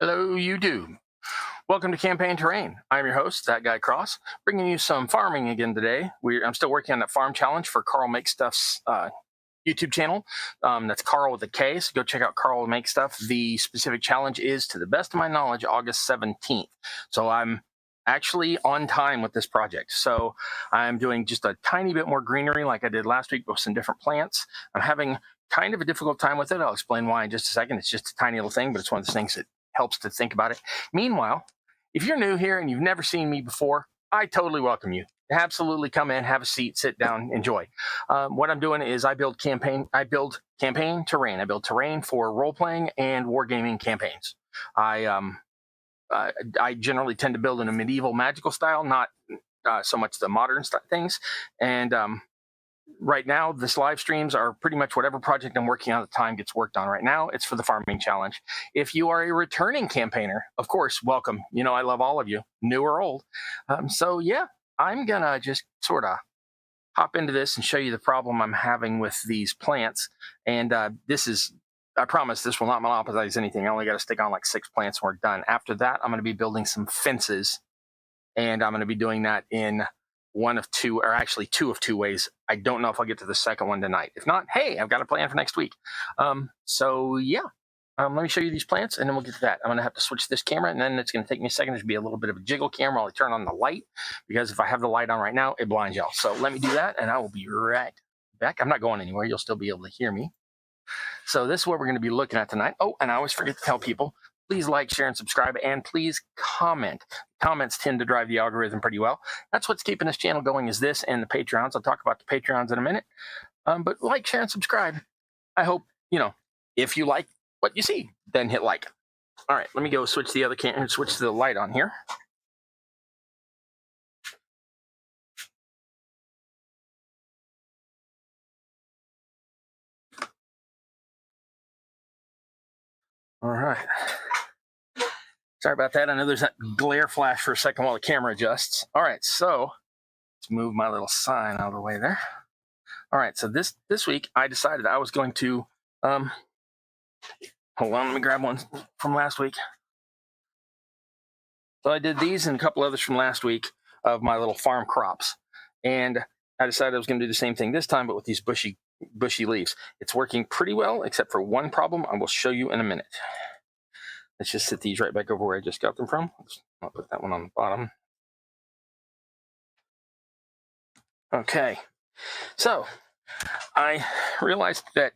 Hello, YouTube. Welcome to Campaign Terrain. I'm your host, That Guy Cross, bringing you some farming again today. I'm still working on that farm challenge for Carl Make Stuff's YouTube channel. That's Carl with a K, so go check out Carl Make Stuff. The specific challenge is, to the best of my knowledge, August 17th. So I'm actually on time with this project. So I'm doing just a tiny bit more greenery like I did last week with some different plants. I'm having kind of a difficult time with it. I'll explain why in just a second. It's just a tiny little thing, but it's one of the things that helps to think about it. Meanwhile, if you're new here and you've never seen me before, I totally welcome you. Absolutely come in, have a seat, sit down, enjoy. What I'm doing is I build campaign terrain. I build terrain for role-playing and wargaming campaigns. I generally tend to build in a medieval magical style, not so much the modern things. And right now, this live streams are pretty much whatever project I'm working on at the time gets worked on right now. It's for the farming challenge. If you are a returning campaigner, of course, welcome. You know, I love all of you, new or old. So yeah, I'm gonna just sort of hop into this and show you the problem I'm having with these plants. And I promise this will not monopolize anything. I only got to stick on like 6 plants and we're done. After that, I'm going to be building some fences, and I'm going to be doing that in one of two, or actually 2 of 2 ways. I don't know if I'll get to the second one tonight. If not, hey, I've got a plan for next week. So yeah, let me show you these plants and then we'll get to that. I'm gonna have to switch this camera, and then it's gonna take me a second. There's be a little bit of a jiggle camera while I turn on the light, because if I have the light on right now, it blinds y'all. So let me do that and I will be right back. I'm not going anywhere. You'll still be able to hear me. So this is what we're gonna be looking at tonight. Oh, and I always forget to tell people, please like, share, and subscribe, and please comment. Comments tend to drive the algorithm pretty well. That's what's keeping this channel going, is this and the Patreons. I'll talk about the Patreons in a minute. But like, share, and subscribe. I hope, if you like what you see, then hit like. All right, let me go switch the other camera and switch the light on here. All right. Sorry about that. I know there's that glare flash for a second while the camera adjusts. All right, so let's move my little sign out of the way there. All right, so this week I decided I was going to, hold on, let me grab one from last week. So I did these and a couple others from last week of my little farm crops. And I decided I was going to do the same thing this time, but with these bushy leaves. It's working pretty well, except for one problem I will show you in a minute. Let's just set these right back over where I just got them from. I'll put that one on the bottom. Okay, so I realized that,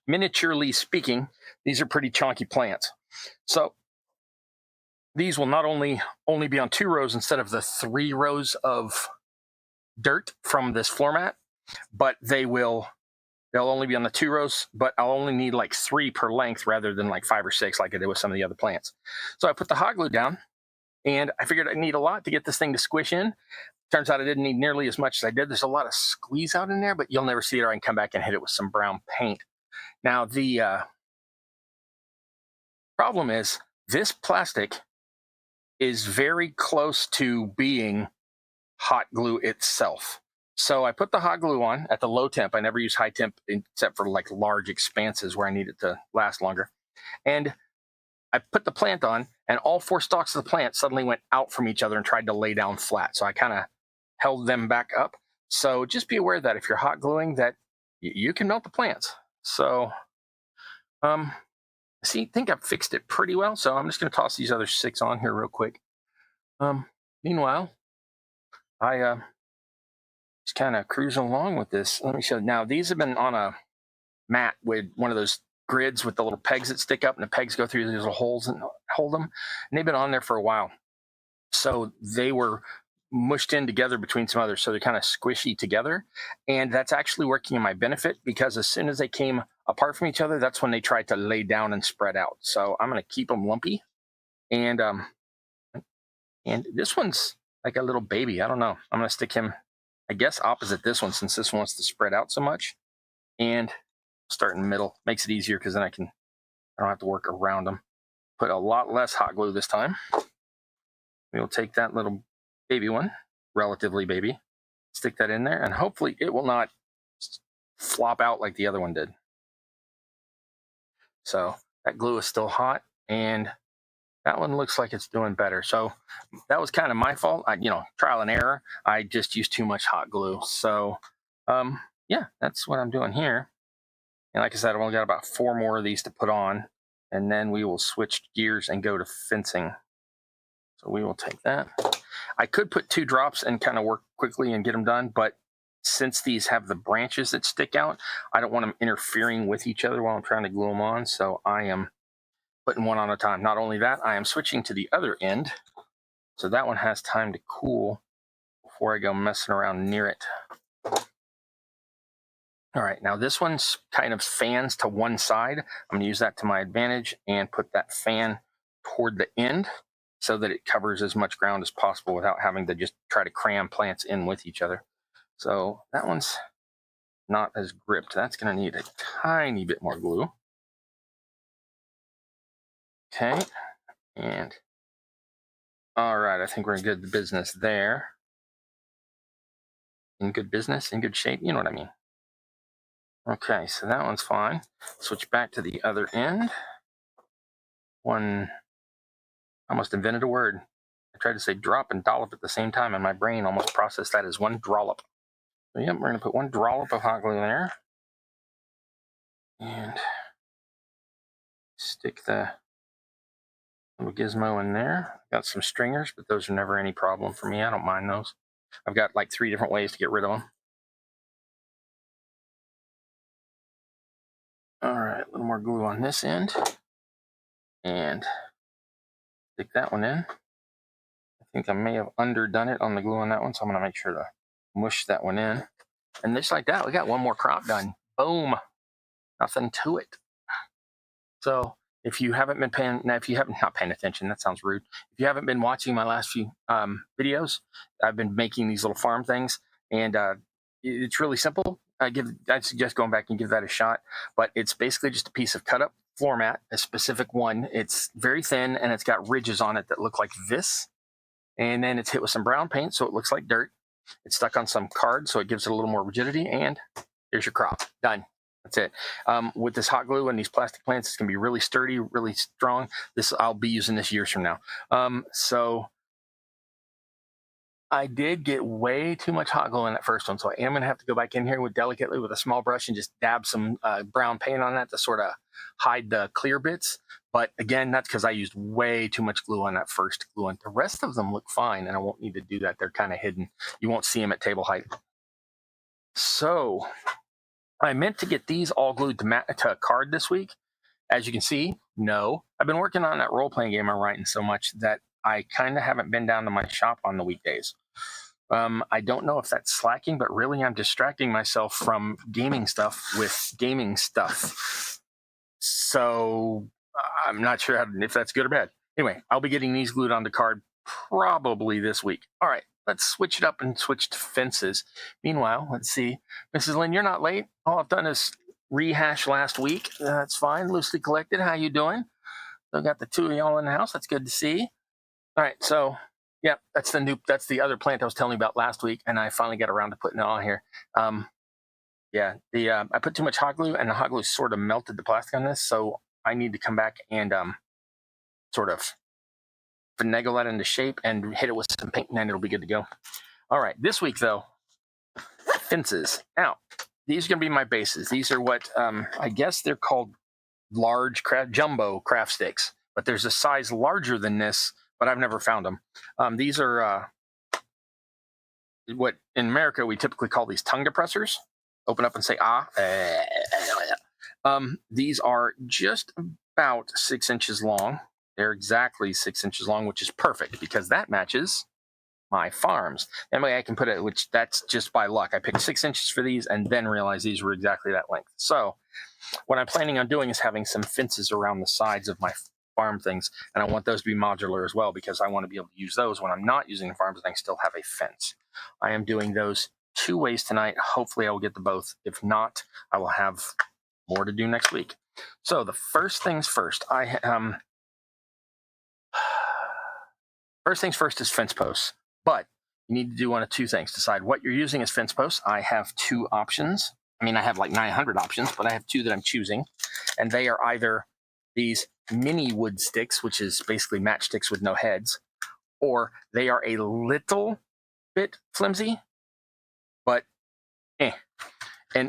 miniaturely speaking, these are pretty chunky plants. So these will not only be on 2 rows instead of the 3 rows of dirt from this floor mat, but they'll only be on the 2 rows, but I'll only need like 3 per length rather than like 5 or 6 like I did with some of the other plants. So I put the hot glue down, and I figured I'd need a lot to get this thing to squish in. Turns out I didn't need nearly as much as I did. There's a lot of squeeze out in there, but you'll never see it, or I can come back and hit it with some brown paint. Now, the problem is this plastic is very close to being hot glue itself. So I put the hot glue on at the low temp. I never use high temp except for like large expanses where I need it to last longer. And I put the plant on, and all 4 stalks of the plant suddenly went out from each other and tried to lay down flat. So I kind of held them back up. So just be aware that if you're hot gluing, that you can melt the plants. So I think I've fixed it pretty well. So I'm just going to toss these other 6 on here real quick. Meanwhile, I just kind of cruising along with this. Let me show. Now, these have been on a mat with one of those grids with the little pegs that stick up, and the pegs go through these little holes and hold them. And they've been on there for a while. So they were mushed in together between some others, so they're kind of squishy together. And that's actually working in my benefit, because as soon as they came apart from each other, that's when they tried to lay down and spread out. So I'm going to keep them lumpy. And this one's like a little baby. I don't know. I'm going to stick him, I guess, opposite this one, since this one wants to spread out so much. And start in the middle. Makes it easier, because then I don't have to work around them. Put a lot less hot glue this time. We'll take that little baby one, relatively baby, stick that in there, and hopefully it will not flop out like the other one did. So that glue is still hot, and That one looks like it's doing better. So that was kind of my fault. Trial and error. I just used too much hot glue. So yeah, that's what I'm doing here. And like I said, I've only got about 4 more of these to put on, and then we will switch gears and go to fencing. So we will take that. I could put 2 drops and kind of work quickly and get them done, but since these have the branches that stick out, I don't want them interfering with each other while I'm trying to glue them on. So I am putting one on a time. Not only that, I am switching to the other end, so that one has time to cool before I go messing around near it. All right, now this one's kind of fans to one side. I'm going to use that to my advantage and put that fan toward the end so that it covers as much ground as possible without having to just try to cram plants in with each other. So that one's not as gripped. That's going to need a tiny bit more glue. Okay, and all right, I think we're in good business there. In good business, in good shape, you know what I mean. Okay, so that one's fine. Switch back to the other end. I almost invented a word. I tried to say drop and dollop at the same time, and my brain almost processed that as one drollop. So yep, we're going to put 1 dollop of hot glue there. And stick the little gizmo in there. Got some stringers, but those are never any problem for me. I don't mind those. I've got like 3 different ways to get rid of them. All right, a little more glue on this end. And stick that one in. I think I may have underdone it on the glue on that one, so I'm going to make sure to mush that one in. And just like that, we got 1 more crop done. Boom. Nothing to it. So if you haven't been not paying attention, that sounds rude. If you haven't been watching my last few videos, I've been making these little farm things, and it's really simple. I suggest going back and give that a shot. But it's basically just a piece of cut up floor mat, a specific one. It's very thin, and it's got ridges on it that look like this. And then it's hit with some brown paint, so it looks like dirt. It's stuck on some card, so it gives it a little more rigidity. And here's your crop. Done. That's it. With this hot glue and these plastic plants, it's going to be really sturdy, really strong. I'll be using this years from now. So I did get way too much hot glue in that first one, so I am going to have to go back in here delicately with a small brush and just dab some brown paint on that to sort of hide the clear bits. But again, that's because I used way too much glue on that first glue, and the rest of them look fine, and I won't need to do that. They're kind of hidden. You won't see them at table height. So I meant to get these all glued to card this week. As you can see, no. I've been working on that role-playing game I'm writing so much that I kind of haven't been down to my shop on the weekdays. I don't know if that's slacking, but really I'm distracting myself from gaming stuff with gaming stuff. So I'm not sure if that's good or bad. Anyway, I'll be getting these glued onto card probably this week. All right, let's switch it up and switch to fences. Meanwhile, let's see. Mrs. Lynn, you're not late. All I've done is rehash last week. That's fine. Loosely collected. How you doing? So got the 2 of y'all in the house. That's good to see. All right, so yeah, that's the other plant I was telling you about last week, and I finally got around to putting it on here. Yeah, I put too much hot glue, and the hot glue sort of melted the plastic on this, so I need to come back and sort of finagle that into shape and hit it with some paint, and then it'll be good to go. All right, this week though, fences. Now, these are going to be my bases. These are what I guess they're called jumbo craft sticks, but there's a size larger than this, but I've never found them. These are what in America we typically call these tongue depressors. Open up and say ah. These are just about 6 inches long. They're exactly 6 inches long, which is perfect because that matches my farms. Anyway, I can put it, which that's just by luck. I picked 6 inches for these and then realized these were exactly that length. So what I'm planning on doing is having some fences around the sides of my farm things, and I want those to be modular as well because I want to be able to use those when I'm not using the farms and I still have a fence. I am doing those 2 ways tonight. Hopefully I will get the both. If not, I will have more to do next week. So the first things first, first things first is fence posts, but you need to do one of 2 things. Decide what you're using as fence posts. I have 2 options. I mean, I have like 900 options, but I have 2 that I'm choosing, and they are either these mini wood sticks, which is basically matchsticks with no heads, or they are a little bit flimsy, but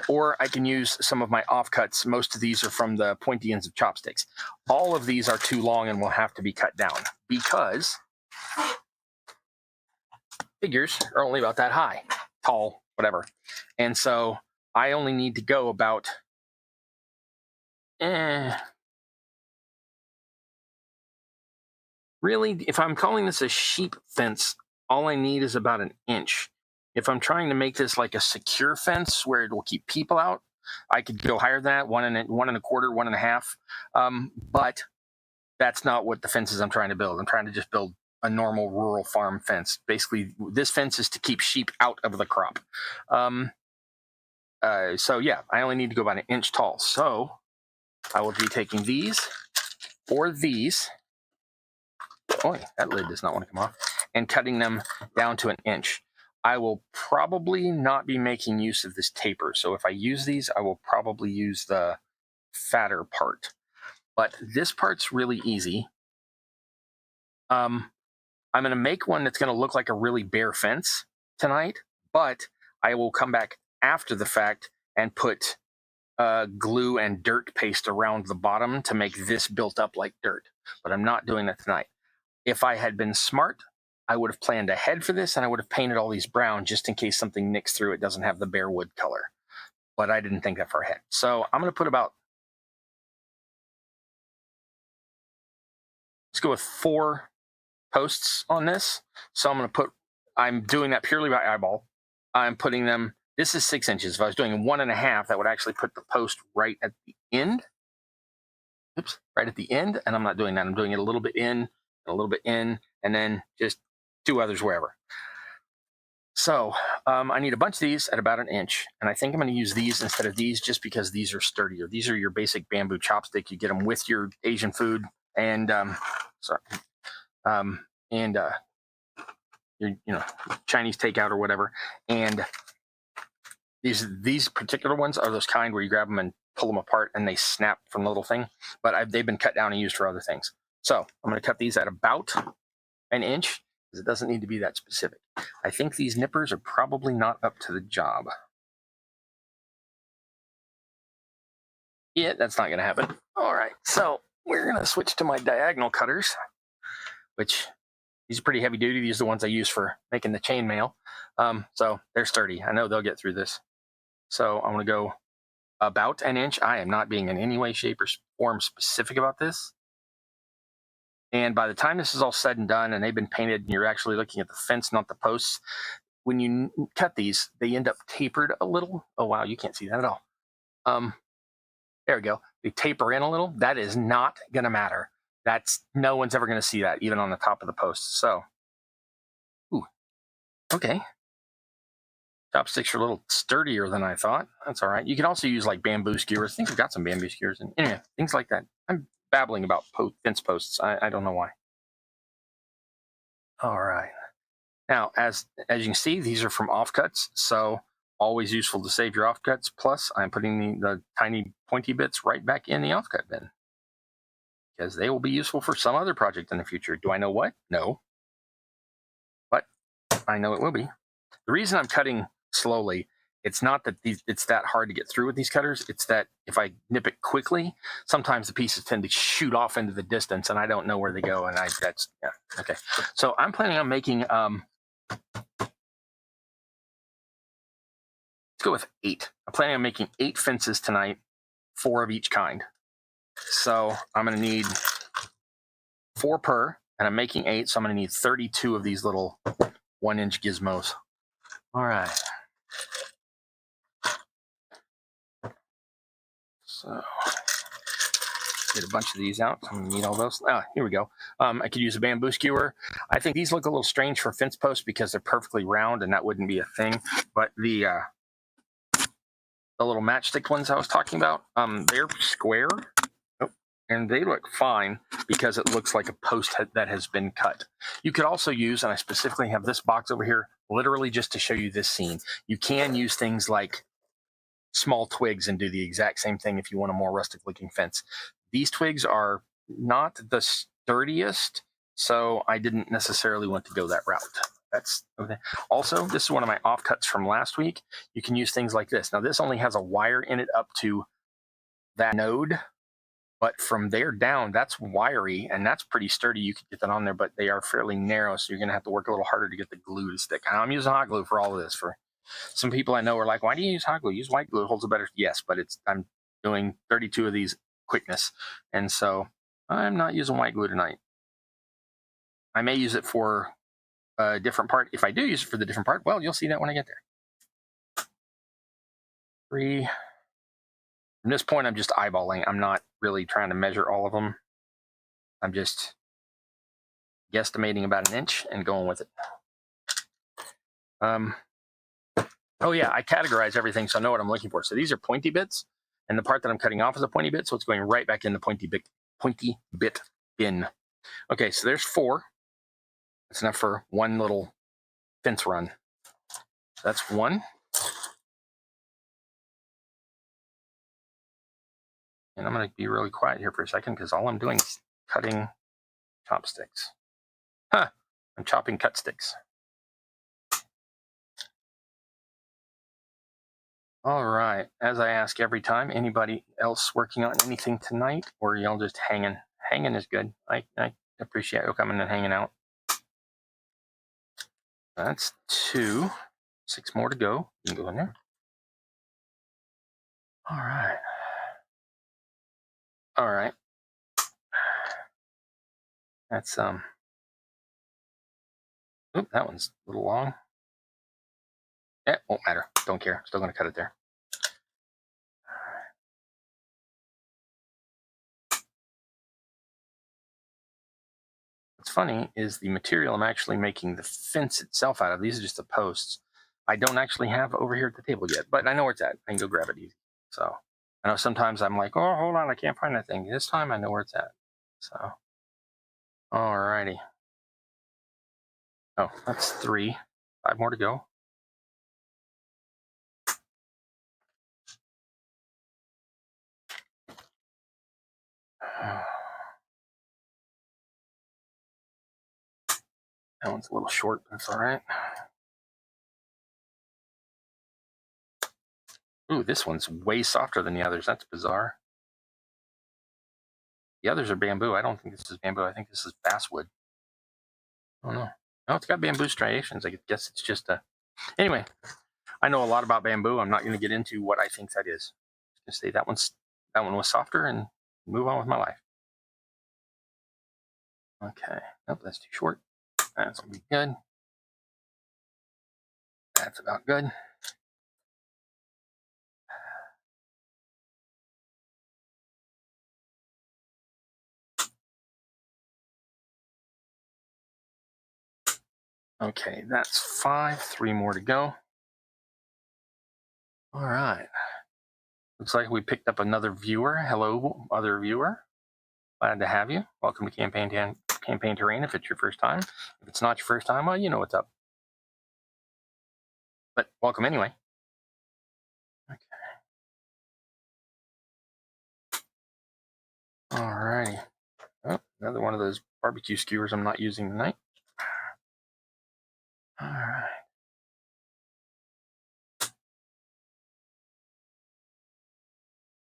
or I can use some of my offcuts. Most of these are from the pointy ends of chopsticks. All of these are too long and will have to be cut down because figures are only about that high, tall, whatever. And so I only need to go about really, if I'm calling this a sheep fence, all I need is about an inch. If I'm trying to make this like a secure fence where it will keep people out, I could go higher than that, 1.25, 1.5. But that's not what the fence is I'm trying to build. I'm trying to just build a normal rural farm fence. Basically, this fence is to keep sheep out of the crop. So yeah, I only need to go about an inch tall. So I will be taking these or these. Oh, that lid does not want to come off. And cutting them down to an inch. I will probably not be making use of this taper. So if I use these, I will probably use the fatter part. But this part's really easy. I'm going to make one that's going to look like a really bare fence tonight, but I will come back after the fact and put glue and dirt paste around the bottom to make this built up like dirt. But I'm not doing that tonight. If I had been smart, I would have planned ahead for this and I would have painted all these brown just in case something nicks through it doesn't have the bare wood color. But I didn't think that far ahead. So I'm going to put about, let's go with 4 posts on this. So I'm going to I'm doing that purely by eyeball. I'm putting them, this is 6 inches. If I was doing 1.5, that would actually put the post right at the end. Oops, right at the end. And I'm not doing that. I'm doing it a little bit in, a little bit in, and then just 2 others wherever. So I need a bunch of these at about an inch. And I think I'm going to use these instead of these just because these are sturdier. These are your basic bamboo chopstick. You get them with your Asian food and, your Chinese takeout or whatever. And these particular ones are those kind where you grab them and pull them apart and they snap from the little thing. But they've been cut down and used for other things. So I'm going to cut these at about an inch because it doesn't need to be that specific. I think these nippers are probably not up to the job. Yeah, that's not going to happen. All right, so we're going to switch to my diagonal cutters, which these are pretty heavy duty. These are the ones I use for making the chainmail. So they're sturdy. I know they'll get through this. So I'm going to go about an inch. I am not being in any way, shape, or form specific about this. And by the time this is all said and done and they've been painted and you're actually looking at the fence, not the posts, when you cut these, they end up tapered a little. Oh, wow, you can't see that at all. There we go. They taper in a little. That is not going to matter. No one's ever going to see that, even on the top of the post. So, ooh, okay. Chopsticks are a little sturdier than I thought. That's all right. You can also use like bamboo skewers. I think we've got some bamboo skewers. And anyway, things like that. I'm babbling about fence posts. I don't know why. All right. Now, as you can see, these are from offcuts. So always useful to save your offcuts. Plus, I'm putting the tiny pointy bits right back in the offcut bin because they will be useful for some other project in the future. Do I know what? No. But I know it will be. The reason I'm cutting slowly, it's not that it's that hard to get through with these cutters. It's that if I nip it quickly, sometimes the pieces tend to shoot off into the distance and I don't know where they go. And yeah, okay. So I'm planning on making, let's go with 8. I'm planning on making 8 fences tonight, 4 of each kind. So I'm going to need 4 per, and I'm making 8. So I'm going to need 32 of these little 1-inch gizmos. All right. So get a bunch of these out. I'm going to need all those. Here we go. I could use a bamboo skewer. I think these look a little strange for fence posts because they're perfectly round and that wouldn't be a thing. But the little matchstick ones I was talking about, they're square. And they look fine because it looks like a post that has been cut. You could also use, and I specifically have this box over here, literally just to show you this scene. You can use things like small twigs and do the exact same thing if you want a more rustic looking fence. These twigs are not the sturdiest, so I didn't necessarily want to go that route. That's okay. Also, this is one of my offcuts from last week. You can use things like this. Now, this only has a wire in it up to that node, but from there down, that's wiry, and that's pretty sturdy. You could get that on there, but they are fairly narrow, so you're going to have to work a little harder to get the glue to stick. I'm using hot glue for all of this. For some people I know are like, why do you use hot glue? Use white glue, it holds it better. Yes, but I'm doing 32 of these quickness, and so I'm not using white glue tonight. I may use it for a different part. If I do use it for the different part, well, you'll see that when I get there. 3. From this point, I'm just eyeballing. I'm not really trying to measure all of them. I'm just guesstimating about an inch and going with it. Oh yeah, I categorize everything so I know what I'm looking for. So these are pointy bits, and the part that I'm cutting off is a pointy bit, so it's going right back in the pointy bit bin. Okay, so there's 4. That's enough for one little fence run. So that's 1. And I'm going to be really quiet here for a second because all I'm doing is cutting chopsticks. Huh, I'm chopping cut sticks. All right, as I ask every time, anybody else working on anything tonight, or y'all just hanging? Hanging is good. I appreciate you coming and hanging out. That's 2. 6 more to go. You can go in there. All right. All right. That's oop, that one's a little long. Yeah, won't matter. Don't care. Still gonna cut it there. What's funny is the material I'm actually making the fence itself out of. These are just the posts. I don't actually have over here at the table yet, but I know where it's at. I can go grab it easy. So I know sometimes I'm like, oh, hold on, I can't find that thing. This time I know where it's at. So, all righty. Oh, that's 3. 5 more to go. That one's a little short, but that's all right. Ooh, this one's way softer than the others. That's bizarre. The others are bamboo. I don't think this is bamboo. I think this is basswood. I don't know. Oh, it's got bamboo striations. I guess it's just a... Anyway, I know a lot about bamboo. I'm not going to get into what I think that is. Just say that one was softer and move on with my life. Okay. Nope, that's too short. That's going to be good. That's about good. Okay, that's 5. 3 more to go. All right. Looks like we picked up another viewer. Hello, other viewer. Glad to have you. Welcome to Campaign Terrain if it's your first time. If it's not your first time, well, you know what's up. But welcome anyway. Okay. All righty. Oh, another one of those barbecue skewers I'm not using tonight. All right.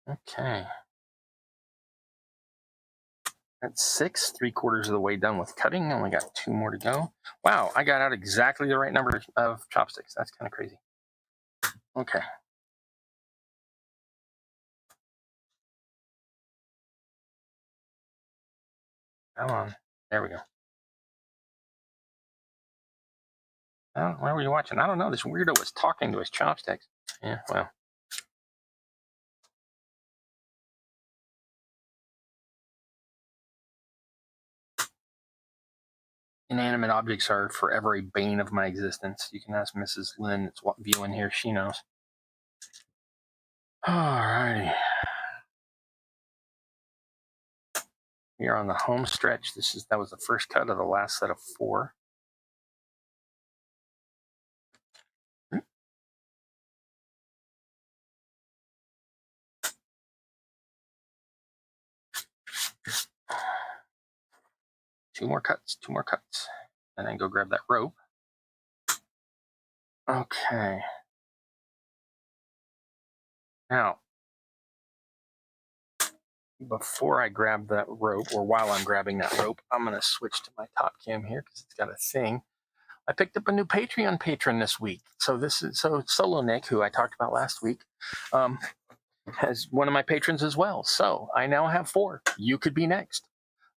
Okay. That's 6, 3/4 of the way done with cutting. Only got 2 more to go. Wow, I got out exactly the right number of chopsticks. That's kind of crazy. Okay. Come on. There we go. Oh, where were you watching? I don't know. This weirdo was talking to his chopsticks. Yeah, well. Inanimate objects are forever a bane of my existence. You can ask Mrs. Lynn. It's what viewing here. She knows. All righty. We are on the home stretch. That was the first cut of the last set of 4. 2 more cuts, 2 more cuts. And then go grab that rope. Okay. Now, before I grab that rope, or while I'm grabbing that rope, I'm going to switch to my top cam here because it's got a thing. I picked up a new Patreon patron this week. So Solo Nick, who I talked about last week, has one of my patrons as well. So I now have 4. You could be next.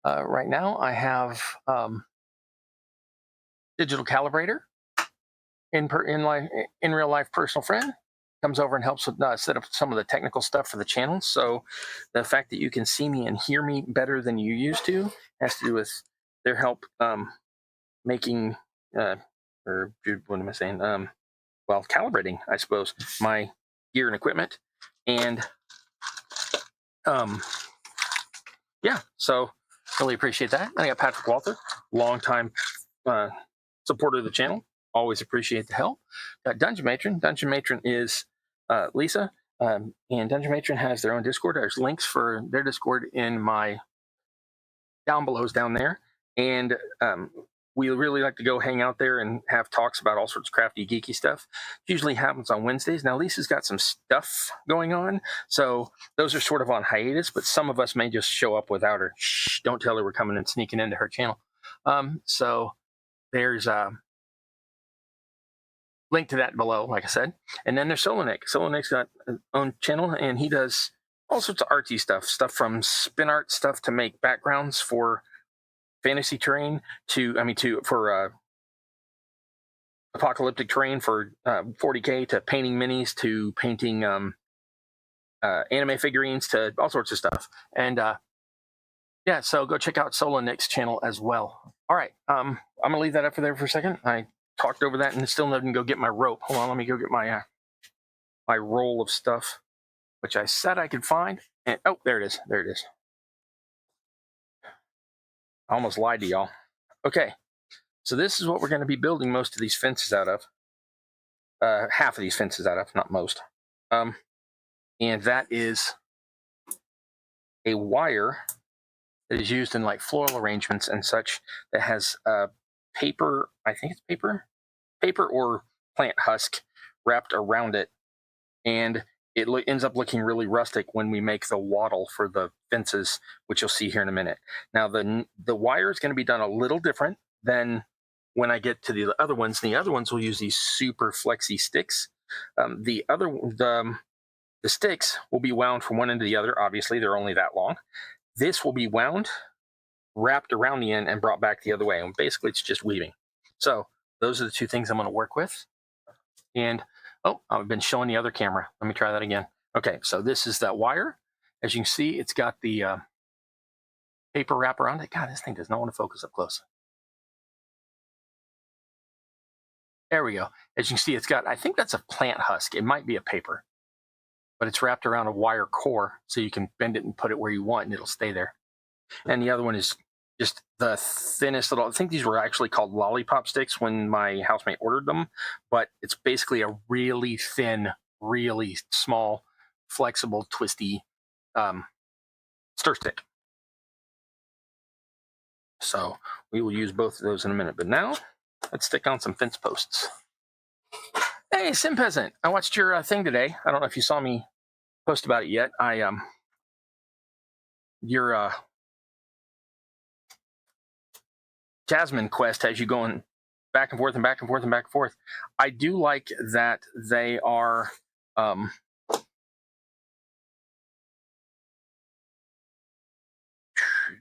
Right now I have Digital Calibrator, in real life personal friend, comes over and helps with set up some of the technical stuff for the channel. So the fact that you can see me and hear me better than you used to has to do with their help making or what am I saying? Well, calibrating, I suppose, my gear and equipment. And yeah, so really appreciate that. And I got Patrick Walther, longtime supporter of the channel. Always appreciate the help. Got Dungeon Matron. Dungeon Matron is Lisa, and Dungeon Matron has their own Discord. There's links for their Discord in my down belows down there. And we really like to go hang out there and have talks about all sorts of crafty, geeky stuff. It usually happens on Wednesdays. Now, Lisa's got some stuff going on, so those are sort of on hiatus, but some of us may just show up without her. Shh, don't tell her we're coming and sneaking into her channel. So there's a link to that below, like I said. And then there's Solo Nick. Solo Nick's got his own channel, and he does all sorts of artsy stuff from spin art stuff to make backgrounds for fantasy terrain for apocalyptic terrain for 40K, to painting minis, to painting anime figurines, to all sorts of stuff. And yeah, so go check out Solo Nick's channel as well. All right, I'm gonna leave that up there for a second. I talked over that and still didn't go get my rope. Hold on, let me go get my my roll of stuff, which I said I could find. And oh, there it is. There it is. I almost lied to y'all. Okay, so this is what we're going to be building most of these fences out of. Half of these fences out of, not most. And that is a wire that is used in like floral arrangements and such, that has paper, I think it's paper or plant husk wrapped around it. And it ends up looking really rustic when we make the wattle for the fences, which you'll see here in a minute. Now, the wire is going to be done a little different than when I get to the other ones. The other ones will use these super flexy sticks. The sticks will be wound from one end to the other. Obviously, they're only that long. This will be wound, wrapped around the end, and brought back the other way. And basically, it's just weaving. So those are the 2 things I'm going to work with. And oh, I've been showing the other camera. Let me try that again. Okay, so this is that wire. As you can see, it's got the paper wrap around it. God, this thing does not want to focus up close. There we go. As you can see, it's got, I think that's a plant husk. It might be a paper, but it's wrapped around a wire core, so you can bend it and put it where you want, and it'll stay there. And the other one is just the thinnest little, I think these were actually called lollipop sticks when my housemate ordered them, but it's basically a really thin, really small, flexible, twisty stir stick. So we will use both of those in a minute, but now let's stick on some fence posts. Hey, Sim Peasant, I watched your thing today. I don't know if you saw me post about it yet. Your Jasmine quest has you going back and forth and back and forth and back and forth. I do like that they are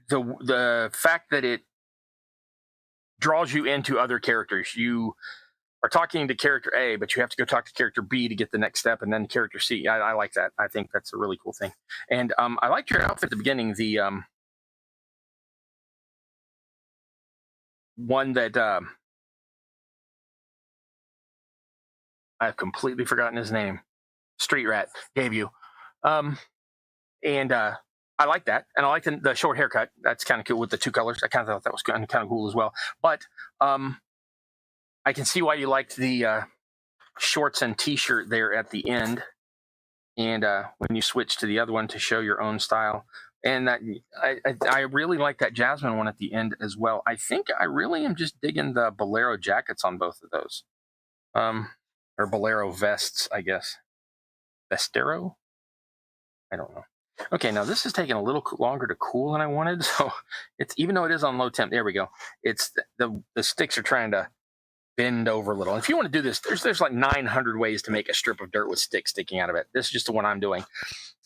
the fact that it draws you into other characters. You are talking to character A, but you have to go talk to character B to get the next step, and then character C. I like that. I think that's a really cool thing. And I liked your outfit at the beginning. The one that I've completely forgotten his name. Street Rat gave you. And I like that. And I like the short haircut. That's kind of cool with the 2 colors. I kind of thought that was kind of cool as well. But I can see why you liked the shorts and t-shirt there at the end. And when you switch to the other one to show your own style. And that I really like that jasmine one at the end as well. I think I really am just digging the bolero jackets on both of those. Or bolero vests, I guess. Vestero? I don't know. Okay, now this is taking a little longer to cool than I wanted. So it's, even though it is on low temp, there we go. It's the sticks are trying to bend over a little. And if you want to do this, there's like 900 ways to make a strip of dirt with sticks sticking out of it. This is just the one I'm doing.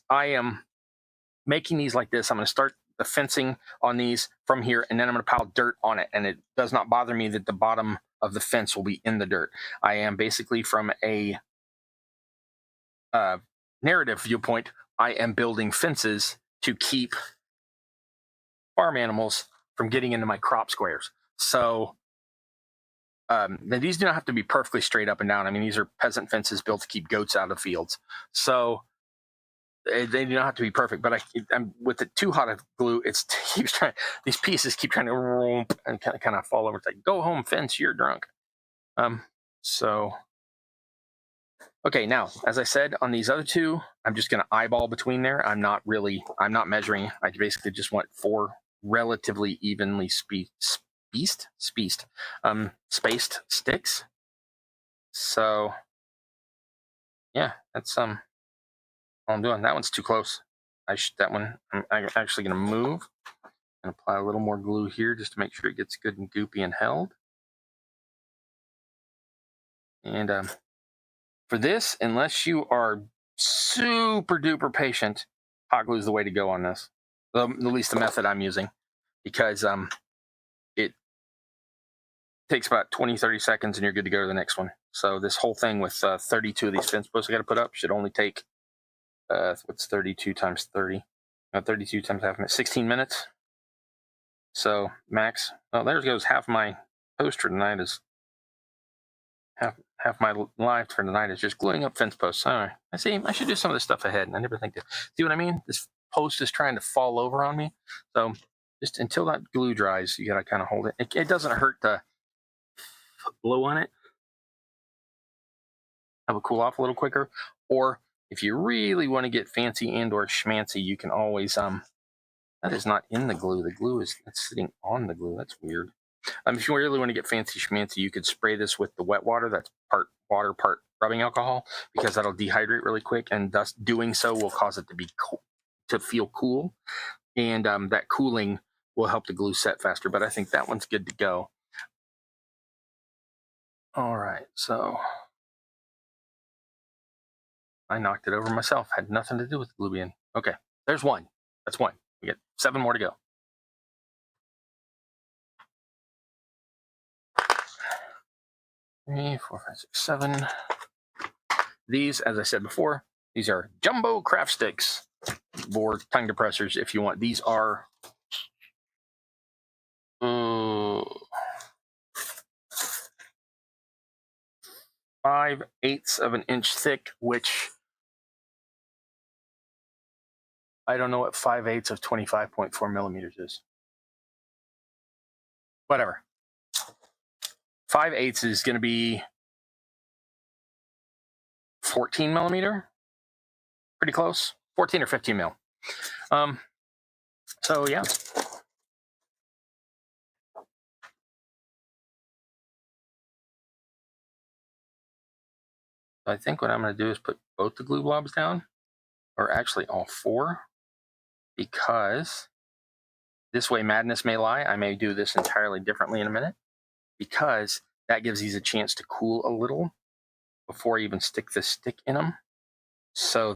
I am making these like this. I'm going to start the fencing on these from here, and then I'm going to pile dirt on it. And it does not bother me that the bottom of the fence will be in the dirt. I am basically, from a narrative viewpoint, I am building fences to keep farm animals from getting into my crop squares. So these do not have to be perfectly straight up and down. I mean, these are peasant fences built to keep goats out of fields. So they do not have to be perfect, but I'm with it too hot of glue. Keeps trying. These pieces keep trying to romp and kind of fall over. It's like, go home, fence. You're drunk. So okay. Now, as I said, on these other two, I'm just going to eyeball between there. I'm not measuring. I basically just want 4 relatively evenly spaced sticks. So yeah, that's all I'm doing. That one's too close. That one I'm actually going to move and apply a little more glue here just to make sure it gets good and goopy and held. And for this, unless you are super duper patient, hot glue is the way to go on this. At least the method I'm using, because it takes about 20-30 seconds and you're good to go to the next one. So this whole thing with 32 of these fence posts I got to put up should only take what's 32 times 30? 32 times half a minute, 16 minutes. So max. Oh, there goes half my post for tonight. Is half my life for tonight is just gluing up fence posts. All right, I see. I should do some of this stuff ahead, and I never think to. See what I mean? This post is trying to fall over on me. So just until that glue dries, you gotta kind of hold it. It doesn't hurt to blow on it. Have it cool off a little quicker, or if you really want to get fancy and/or schmancy, you can always that is not in the glue. The glue is sitting on the glue. That's weird. If you really want to get fancy schmancy, you could spray this with the wet water. That's part water, part rubbing alcohol, because that'll dehydrate really quick, and thus doing so will cause it to be to feel cool, and that cooling will help the glue set faster. But I think that one's good to go. All right, so I knocked it over myself. Had nothing to do with the glue being. Okay, there's one. That's one. We got 7 more to go. 3, 4, 5, 6, 7. These, as I said before, these are jumbo craft sticks or tongue depressors if you want. These are 5/8 of an inch thick, which I don't know what 5/8 of 25.4 millimeters is. Whatever. 5/8 is going to be 14 millimeter. Pretty close. 14 or 15 mil. So yeah. I think what I'm going to do is put both the glue blobs down, or actually all 4, because this way madness may lie. I may do this entirely differently in a minute, because that gives these a chance to cool a little before I even stick the stick in them. So